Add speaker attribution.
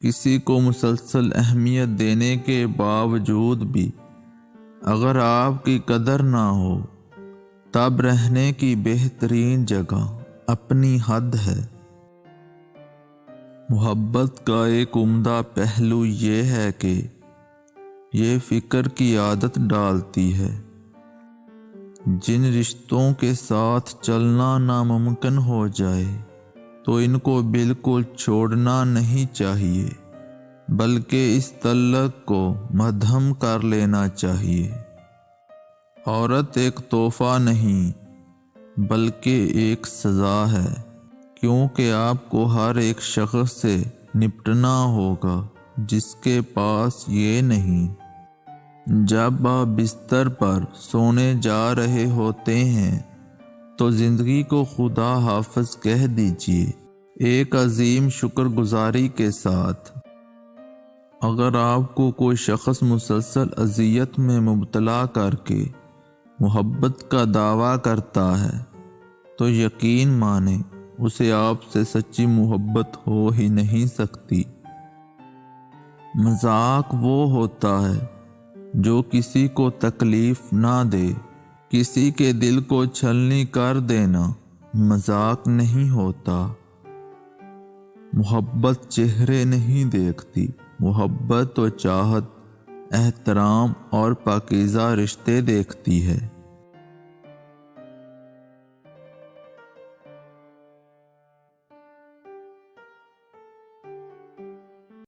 Speaker 1: کسی کو مسلسل اہمیت دینے کے باوجود بھی اگر آپ کی قدر نہ ہو، تب رہنے کی بہترین جگہ اپنی حد ہے۔ محبت کا ایک عمدہ پہلو یہ ہے کہ یہ فکر کی عادت ڈالتی ہے۔ جن رشتوں کے ساتھ چلنا ناممکن ہو جائے تو ان کو بالکل چھوڑنا نہیں چاہیے، بلکہ اس تعلق کو مدھم کر لینا چاہیے۔ عورت ایک تحفہ نہیں بلکہ ایک سزا ہے، کیونکہ آپ کو ہر ایک شخص سے نپٹنا ہوگا جس کے پاس یہ نہیں۔ جب آپ بستر پر سونے جا رہے ہوتے ہیں تو زندگی کو خدا حافظ کہہ دیجیے، ایک عظیم شکر گزاری کے ساتھ۔ اگر آپ کو کوئی شخص مسلسل اذیت میں مبتلا کر کے محبت کا دعویٰ کرتا ہے تو یقین مانیں اسے آپ سے سچی محبت ہو ہی نہیں سکتی۔ مذاق وہ ہوتا ہے جو کسی کو تکلیف نہ دے۔ کسی کے دل کو چھلنی کر دینا مذاق نہیں ہوتا۔ محبت چہرے نہیں دیکھتی، محبت و چاہت احترام اور پاکیزہ رشتے دیکھتی ہے۔